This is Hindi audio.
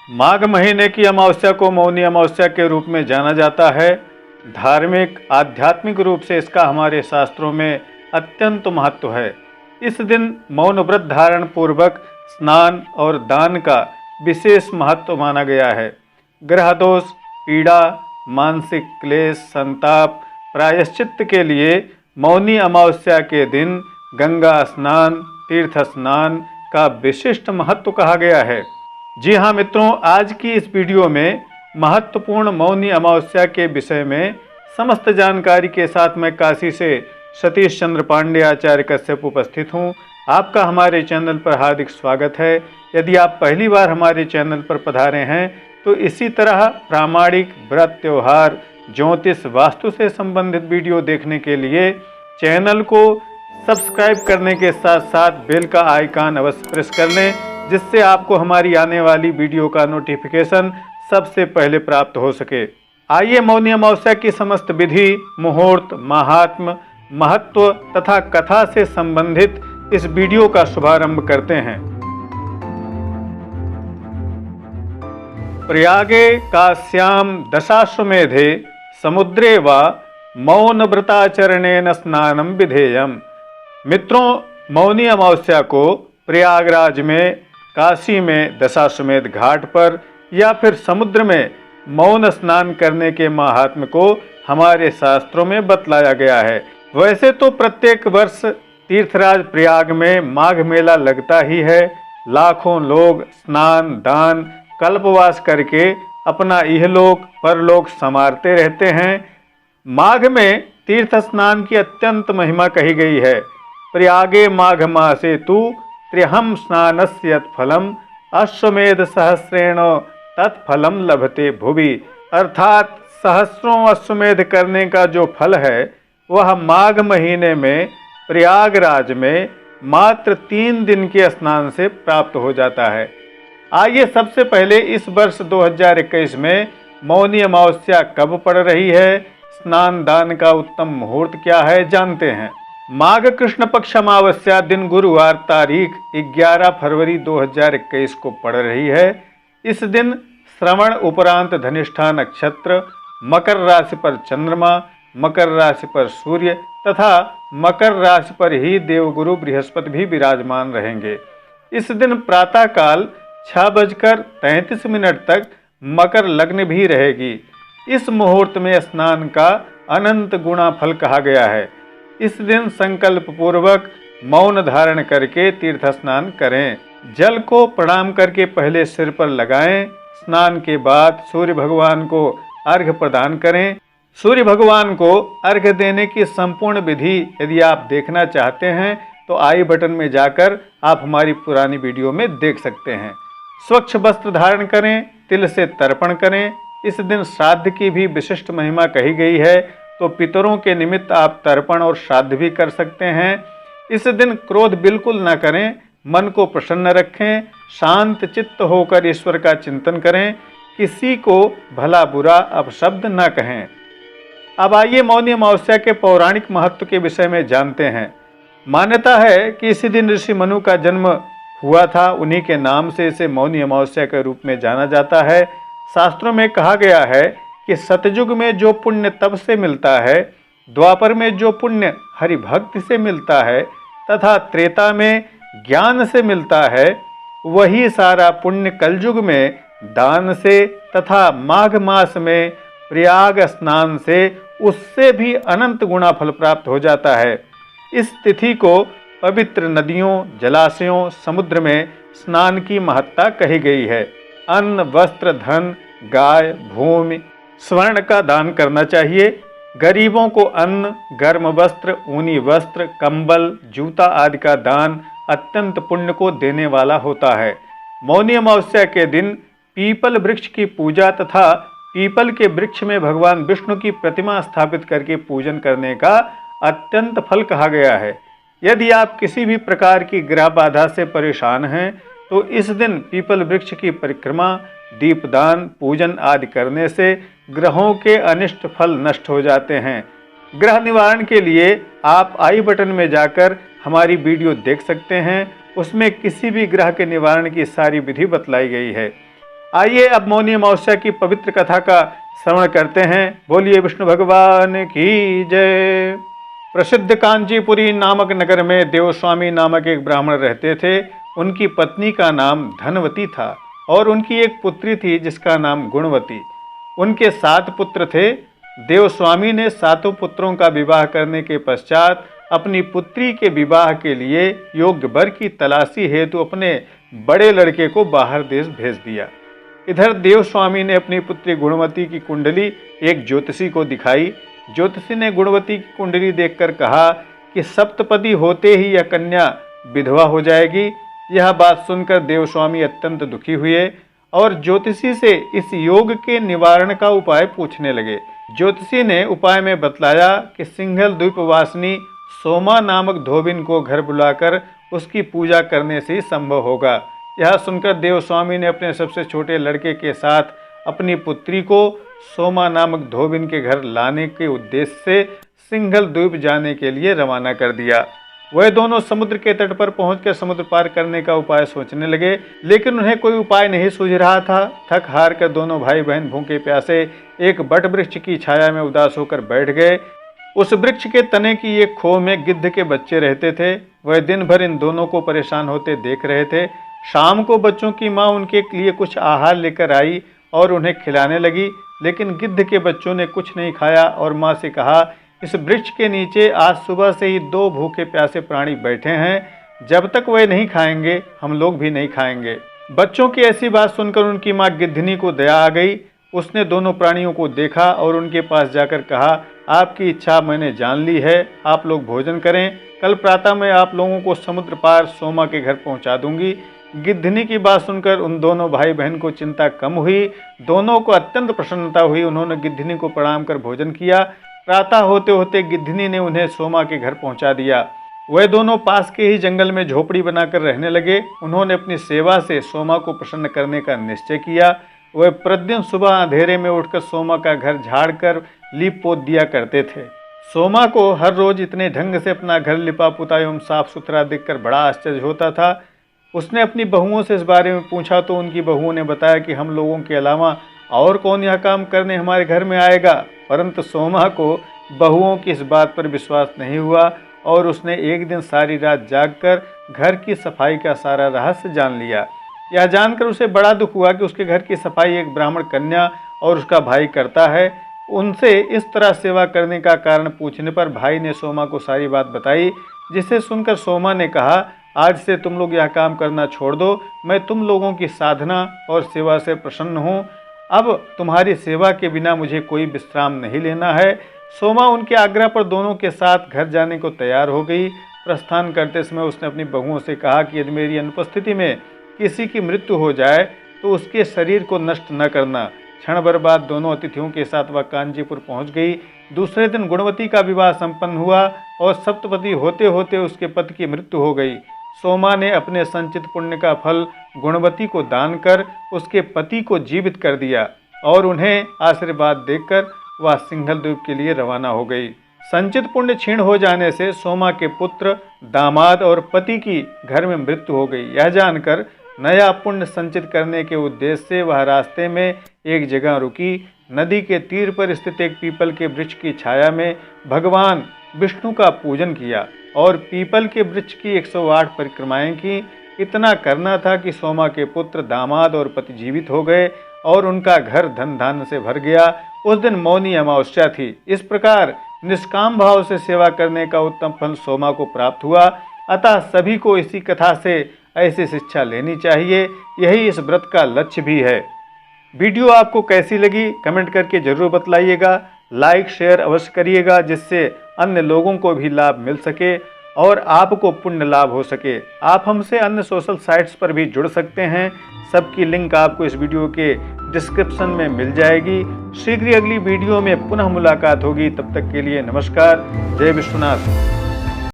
माघ महीने की अमावस्या को मौनी अमावस्या के रूप में जाना जाता है। धार्मिक आध्यात्मिक रूप से इसका हमारे शास्त्रों में अत्यंत महत्व है। इस दिन मौन व्रत धारण पूर्वक स्नान और दान का विशेष महत्व माना गया है। ग्रह दोष, पीड़ा, मानसिक क्लेश, संताप प्रायश्चित के लिए मौनी अमावस्या के दिन गंगा स्नान, तीर्थ स्नान का विशिष्ट महत्व कहा गया है। जी हाँ मित्रों, आज की इस वीडियो में महत्वपूर्ण मौनी अमावस्या के विषय में समस्त जानकारी के साथ मैं काशी से सतीश चंद्र पांडे आचार्य कश्यप उपस्थित हूँ। आपका हमारे चैनल पर हार्दिक स्वागत है। यदि आप पहली बार हमारे चैनल पर पधारे हैं तो इसी तरह प्रामाणिक व्रत, त्योहार, ज्योतिष, वास्तु से संबंधित वीडियो देखने के लिए चैनल को सब्सक्राइब करने के साथ साथ बेल का आइकन अवश्य प्रेस कर लें, जिससे आपको हमारी आने वाली वीडियो का नोटिफिकेशन सबसे पहले प्राप्त हो सके। आइए मौनी अमावस्या की समस्त विधि, मुहूर्त, महात्म, महत्व तथा कथा से संबंधित इस वीडियो का शुभारंभ करते हैं। प्रयागे काश्याम दशाश्वमेधे समुद्रे वा मौन व्रताचरणेन स्नानम विधेयम। मित्रों, मौनी अमावस्या को प्रयागराज में, काशी में दशाश्वमेध घाट पर या फिर समुद्र में मौन स्नान करने के महात्म्य को हमारे शास्त्रों में बतलाया गया है। वैसे तो प्रत्येक वर्ष तीर्थराज प्रयाग में माघ मेला लगता ही है। लाखों लोग स्नान, दान, कल्पवास करके अपना इहलोक परलोक संवारते रहते हैं। माघ में तीर्थ स्नान की अत्यंत महिमा कही गई है। प्रयागे माघ मासे तु त्र्यहम स्नानस्य फलम अश्वमेध सहस्रेण तत्फलम लभते भुवि। अर्थात सहस्रों अश्वमेध करने का जो फल है वह माघ महीने में प्रयागराज में मात्र 3 दिन के स्नान से प्राप्त हो जाता है। आइए सबसे पहले इस वर्ष 2021 में मौनी अमावस्या कब पड़ रही है, स्नान दान का उत्तम मुहूर्त क्या है, जानते हैं। माघ कृष्ण पक्ष अमावस्या दिन गुरुवार तारीख 11 फरवरी 2021 को पड़ रही है। इस दिन श्रवण उपरांत धनिष्ठा नक्षत्र, मकर राशि पर चंद्रमा, मकर राशि पर सूर्य तथा मकर राशि पर ही देवगुरु बृहस्पति भी विराजमान रहेंगे। इस दिन प्रातः काल 6:33 तक मकर लग्न भी रहेगी। इस मुहूर्त में स्नान का अनंत गुणा फल कहा गया है। इस दिन संकल्प पूर्वक मौन धारण करके तीर्थ स्नान करें। जल को प्रणाम करके पहले सिर पर लगाएं। स्नान के बाद सूर्य भगवान को अर्घ्य प्रदान करें। सूर्य भगवान को अर्घ्य देने की संपूर्ण विधि यदि आप देखना चाहते हैं तो आई बटन में जाकर आप हमारी पुरानी वीडियो में देख सकते हैं। स्वच्छ वस्त्र धारण करें, तिल से तर्पण करें। इस दिन श्राद्ध की भी विशिष्ट महिमा कही गई है, तो पितरों के निमित्त आप तर्पण और श्राद्ध भी कर सकते हैं। इस दिन क्रोध बिल्कुल न करें, मन को प्रसन्न रखें, शांत चित्त होकर ईश्वर का चिंतन करें, किसी को भला बुरा अपशब्द न कहें। अब आइए मौनी अमावस्या के पौराणिक महत्व के विषय में जानते हैं। मान्यता है कि इसी दिन ऋषि मनु का जन्म हुआ था। उन्हीं के नाम से इसे मौनी अमावस्या के रूप में जाना जाता है। शास्त्रों में कहा गया है कि सतयुग में जो पुण्य तप से मिलता है, द्वापर में जो पुण्य हरि भक्ति से मिलता है तथा त्रेता में ज्ञान से मिलता है, वही सारा पुण्य कलयुग में दान से तथा माघ मास में प्रयाग स्नान से उससे भी अनंत गुणा फल प्राप्त हो जाता है। इस तिथि को पवित्र नदियों, जलाशयों, समुद्र में स्नान की महत्ता कही गई है। अन्न, वस्त्र, धन, गाय, भूमि, स्वर्ण का दान करना चाहिए। गरीबों को अन्न, गर्म वस्त्र, ऊनी वस्त्र, कंबल, जूता आदि का दान अत्यंत पुण्य को देने वाला होता है। मौनी अमावस्या के दिन पीपल वृक्ष की पूजा तथा पीपल के वृक्ष में भगवान विष्णु की प्रतिमा स्थापित करके पूजन करने का अत्यंत फल कहा गया है। यदि आप किसी भी प्रकार की ग्रह बाधा से परेशान हैं तो इस दिन पीपल वृक्ष की परिक्रमा, दीपदान, पूजन आदि करने से ग्रहों के अनिष्ट फल नष्ट हो जाते हैं। ग्रह निवारण के लिए आप आई बटन में जाकर हमारी वीडियो देख सकते हैं। उसमें किसी भी ग्रह के निवारण की सारी विधि बतलाई गई है। आइए अब मौनी अमावस्या की पवित्र कथा का श्रवण करते हैं। बोलिए विष्णु भगवान की जय। प्रसिद्ध कांचीपुरी नामक नगर में देवस्वामी नामक एक ब्राह्मण रहते थे। उनकी पत्नी का नाम धनवती था और उनकी एक पुत्री थी जिसका नाम गुणवती। उनके 7 पुत्र थे। देवस्वामी ने 7 पुत्रों का विवाह करने के पश्चात अपनी पुत्री के विवाह के लिए योग्य वर की तलाशी हेतु अपने बड़े लड़के को बाहर देश भेज दिया। इधर देवस्वामी ने अपनी पुत्री गुणवती की कुंडली एक ज्योतिषी को दिखाई। ज्योतिषी ने गुणवती की कुंडली देखकर कहा कि सप्तपदी होते ही यह कन्या विधवा हो जाएगी। यह बात सुनकर देवस्वामी अत्यंत दुखी हुए और ज्योतिषी से इस योग के निवारण का उपाय पूछने लगे। ज्योतिषी ने उपाय में बतलाया कि सिंघल द्वीपवासिनी सोमा नामक धोबिन को घर बुलाकर उसकी पूजा करने से ही संभव होगा। यह सुनकर देवस्वामी ने अपने सबसे छोटे लड़के के साथ अपनी पुत्री को सोमा नामक धोबिन के घर लाने के उद्देश्य से सिंघल द्वीप जाने के लिए रवाना कर दिया। वह दोनों समुद्र के तट पर पहुंचकर समुद्र पार करने का उपाय सोचने लगे, लेकिन उन्हें कोई उपाय नहीं सूझ रहा था। थक हार कर दोनों भाई बहन भूखे प्यासे एक बट वृक्ष की छाया में उदास होकर बैठ गए। उस वृक्ष के तने की एक खो में गिद्ध के बच्चे रहते थे। वह दिन भर इन दोनों को परेशान होते देख रहे थे। शाम को बच्चों की माँ उनके लिए कुछ आहार लेकर आई और उन्हें खिलाने लगी, लेकिन गिद्ध के बच्चों ने कुछ नहीं खाया और माँ से कहा, इस वृक्ष के नीचे आज सुबह से ही 2 भूखे प्यासे प्राणी बैठे हैं। जब तक वे नहीं खाएंगे हम लोग भी नहीं खाएंगे। बच्चों की ऐसी बात सुनकर उनकी माँ गिद्धनी को दया आ गई। उसने दोनों प्राणियों को देखा और उनके पास जाकर कहा, आपकी इच्छा मैंने जान ली है, आप लोग भोजन करें। कल प्रातः मैं आप लोगों को समुद्र पार सोमा के घर पहुंचा दूंगी। गिद्धनी की बात सुनकर उन दोनों भाई बहन को चिंता कम हुई। दोनों को अत्यंत प्रसन्नता हुई। उन्होंने गिद्धनी को प्रणाम कर भोजन किया। प्रातः होते होते गिद्धनी ने उन्हें सोमा के घर पहुंचा दिया। वह दोनों पास के ही जंगल में झोपड़ी बनाकर रहने लगे। उन्होंने अपनी सेवा से सोमा को प्रसन्न करने का निश्चय किया। वह प्रतिदिन सुबह अंधेरे में उठकर सोमा का घर झाड़ कर लीप पोत दिया करते थे। सोमा को हर रोज इतने ढंग से अपना घर लिपा पुता एवं साफ सुथरा देखकर बड़ा आश्चर्य होता था। उसने अपनी बहुओं से इस बारे में पूछा तो उनकी बहुओं ने बताया कि हम लोगों के अलावा और कौन यह काम करने हमारे घर में आएगा। परंतु सोमा को बहुओं की इस बात पर विश्वास नहीं हुआ और उसने एक दिन सारी रात जागकर घर की सफाई का सारा रहस्य जान लिया। यह जानकर उसे बड़ा दुख हुआ कि उसके घर की सफाई एक ब्राह्मण कन्या और उसका भाई करता है। उनसे इस तरह सेवा करने का कारण पूछने पर भाई ने सोमा को सारी बात बताई, जिसे सुनकर सोमा ने कहा, आज से तुम लोग यह काम करना छोड़ दो। मैं तुम लोगों की साधना और सेवा से प्रसन्न हूँ। अब तुम्हारी सेवा के बिना मुझे कोई विश्राम नहीं लेना है। सोमा उनके आग्रह पर दोनों के साथ घर जाने को तैयार हो गई। प्रस्थान करते समय उसने अपनी बहुओं से कहा कि यदि मेरी अनुपस्थिति में किसी की मृत्यु हो जाए तो उसके शरीर को नष्ट न करना। क्षण भर बाद दोनों अतिथियों के साथ वह कांचीपुर पहुंच गई। दूसरे दिन गुणवती का विवाह संपन्न हुआ और सप्तपदी होते होते उसके पति की मृत्यु हो गई। सोमा ने अपने संचित पुण्य का फल गुणवती को दान कर उसके पति को जीवित कर दिया और उन्हें आशीर्वाद देकर वह सिंघल द्वीप के लिए रवाना हो गई। संचित पुण्य क्षीण हो जाने से सोमा के पुत्र, दामाद और पति की घर में मृत्यु हो गई। यह जानकर नया पुण्य संचित करने के उद्देश्य से वह रास्ते में एक जगह रुकी। नदी के तीर पर स्थित एक पीपल के वृक्ष की छाया में भगवान विष्णु का पूजन किया और पीपल के वृक्ष की 108 परिक्रमाएं की। इतना करना था कि सोमा के पुत्र, दामाद और पति जीवित हो गए और उनका घर धन धान्य से भर गया। उस दिन मौनी अमावस्या थी। इस प्रकार निष्काम भाव से सेवा करने का उत्तम फल सोमा को प्राप्त हुआ। अतः सभी को इसी कथा से ऐसी शिक्षा लेनी चाहिए। यही इस व्रत का लक्ष्य भी है। वीडियो आपको कैसी लगी कमेंट करके जरूर बतलाइएगा। लाइक शेयर अवश्य करिएगा, जिससे अन्य लोगों को भी लाभ मिल सके और आपको पुण्य लाभ हो सके। आप हमसे अन्य सोशल साइट्स पर भी जुड़ सकते हैं। सबकी लिंक आपको इस वीडियो के डिस्क्रिप्शन में मिल जाएगी। शीघ्र अगली वीडियो में पुनः मुलाकात होगी। तब तक के लिए नमस्कार। जय विश्वनाथ।